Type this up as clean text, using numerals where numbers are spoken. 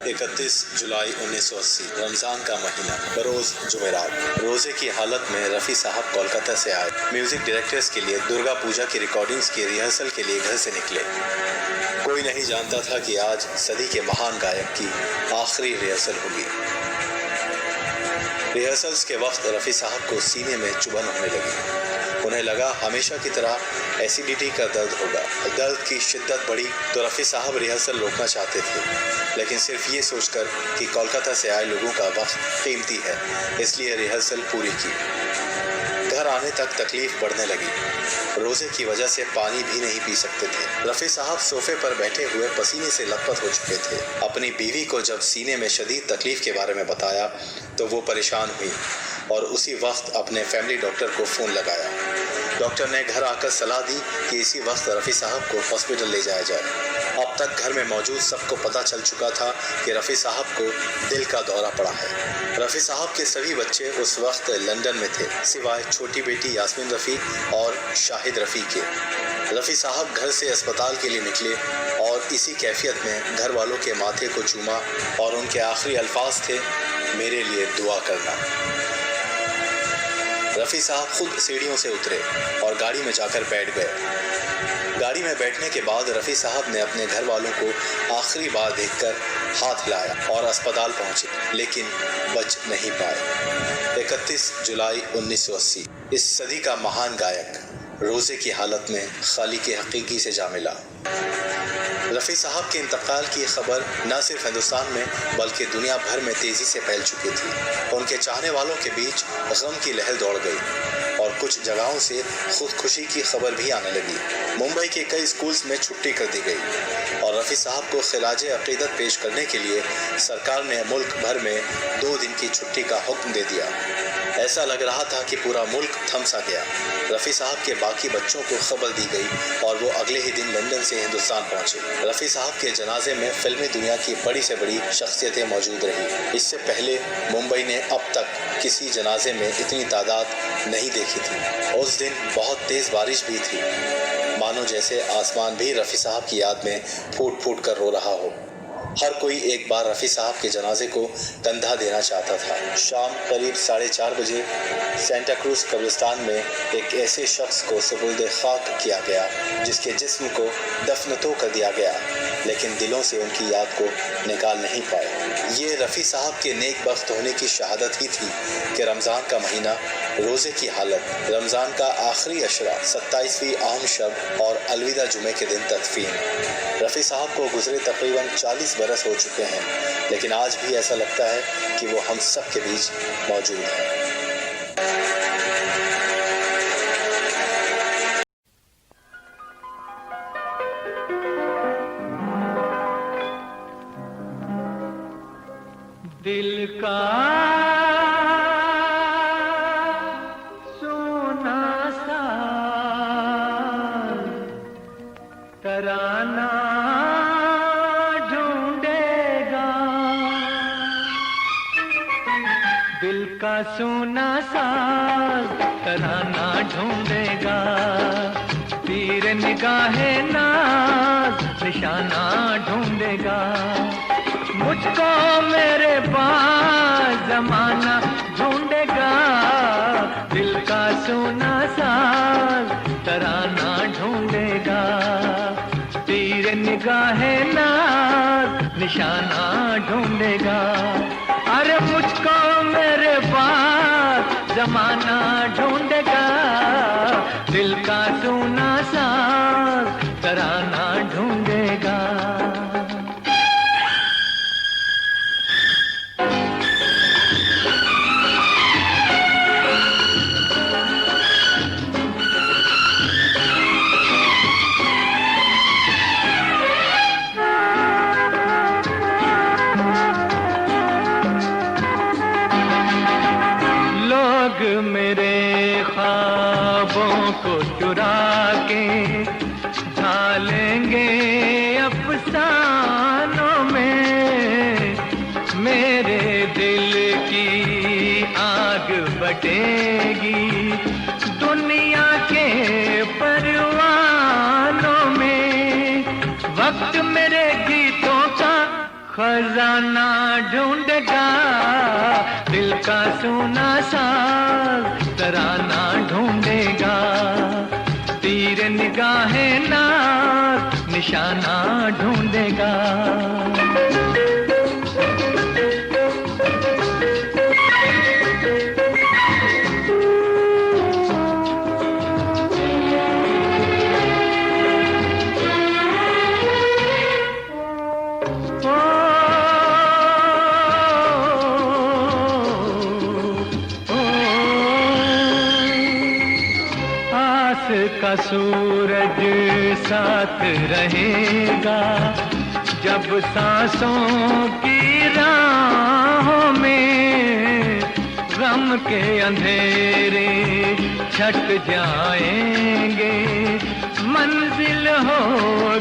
31 जुलाई 1980 रमजान का महीना, बरोज जुमेरात। रोजे की हालत में रफ़ी साहब कोलकाता से आए। म्यूजिक डायरेक्टर्स के लिए दुर्गा पूजा की रिकॉर्डिंग्स की रिहर्सल के लिए घर से निकले। कोई नहीं जानता था कि आज सदी के महान गायक की आखिरी रिहर्सल होगी। रिहर्सल्स के वक्त रफ़ी साहब को सीने में चुभन होने लगी। उन्हें लगा हमेशा की तरह एसिडिटी का दर्द होगा। दर्द की शिद्दत बढ़ी तो रफ़ी साहब रिहर्सल रोकना चाहते थे, लेकिन सिर्फ ये सोचकर कि कोलकाता से आए लोगों का वक्त कीमती है, इसलिए रिहर्सल पूरी की। घर आने तक तकलीफ बढ़ने लगी। रोजे की वजह से पानी भी नहीं पी सकते थे। रफ़ी साहब सोफे पर बैठे हुए पसीने से लथपथ हो चुके थे। अपनी बीवी को जब सीने में शदीद तकलीफ के बारे में बताया तो वो परेशान हुई और उसी वक्त अपने फैमिली डॉक्टर को फ़ोन लगाया। डॉक्टर ने घर आकर सलाह दी कि इसी वक्त रफ़ी साहब को हॉस्पिटल ले जाया जाए। अब तक घर में मौजूद सबको पता चल चुका था कि रफ़ी साहब को दिल का दौरा पड़ा है। रफ़ी साहब के सभी बच्चे उस वक्त लंदन में थे, सिवाय छोटी बेटी यास्मीन रफ़ी और शाहिद रफ़ी के। रफ़ी साहब घर से अस्पताल के लिए निकले और इसी कैफियत में घर वालों के माथे को चूमा और उनके आखिरी अल्फाज थे, मेरे लिए दुआ करना। रफ़ी साहब खुद सीढ़ियों से उतरे और गाड़ी में जाकर बैठ गए। गाड़ी में बैठने के बाद रफ़ी साहब ने अपने घर वालों को आखिरी बार देखकर हाथ हिलाया और अस्पताल पहुंचे, लेकिन बच नहीं पाए। 31 जुलाई 1980 इस सदी का महान गायक रोज़े की हालत में खालिक हकीकी से जा मिला। रफ़ी साहब के इंतकाल की खबर न सिर्फ हिंदुस्तान में बल्कि दुनिया भर में तेज़ी से फैल चुकी थी। उनके चाहने वालों के बीच गम की लहर दौड़ गई और कुछ जगहों से खुदकुशी की खबर भी आने लगी। मुंबई के कई स्कूल्स में छुट्टी कर दी गई और रफ़ी साहब को खिराज अक़ीदत पेश करने के लिए सरकार ने मुल्क भर में 2 दिन की छुट्टी का हुक्म दे दिया। ऐसा लग रहा था कि पूरा मुल्क थम सा गया। रफ़ी साहब के बाकी बच्चों को खबर दी गई और वो अगले ही दिन लंदन से हिंदुस्तान पहुंचे। रफ़ी साहब के जनाजे में फिल्मी दुनिया की बड़ी से बड़ी शख्सियतें मौजूद रही। इससे पहले मुंबई ने अब तक किसी जनाजे में इतनी तादाद नहीं देखी थी। उस दिन बहुत तेज़ बारिश भी थी, मानो जैसे आसमान भी रफ़ी साहब की याद में फूट फूट कर रो रहा हो। हर कोई एक बार रफ़ी साहब के जनाजे को कंधा देना चाहता था। शाम करीब 4:30 बजे सेंटा क्रूज कब्रिस्तान में एक ऐसे शख्स को सुपुर्द खाक किया गया जिसके जिस्म को दफन तो कर दिया गया, लेकिन दिलों से उनकी याद को निकाल नहीं पाए। ये रफ़ी साहब के नेक बख्त होने की शहादत ही थी कि रमज़ान का महीना, रोज़े की हालत, रमज़ान का आखिरी अशरा, 27वीं आम शब और अलविदा जुमे के दिन तदफीन। रफ़ी साहब को गुजरे तकरीबन 40 बरस हो चुके हैं, लेकिन आज भी ऐसा लगता है कि वो हम सब के बीच मौजूद हैं। दिल का सोना सा तराना ढूंढेगा, दिल का सोना सा तराना ढूंढेगा, तीर निगाहे नाज निशाना ढूंढेगा। मुझको मेरे पास ज़माना ढूंढेगा, दिल का सोना साज तराना ढूंढेगा, तीर निगाहे नाज निशाना ढूंढेगा। अरे मुझको मेरे पास ज़माना ढूंढेगा, दिल का सोना साज तराना ढूंढेगा। खजाना ढूंढेगा दिल का सोना साज, तराना ढूंढेगा तीर निगाहे नाज, निशाना ढूंढेगा। का सूरज साथ रहेगा जब सांसों की राहों में गम के अंधेरे छट जाएंगे, मंजिल हो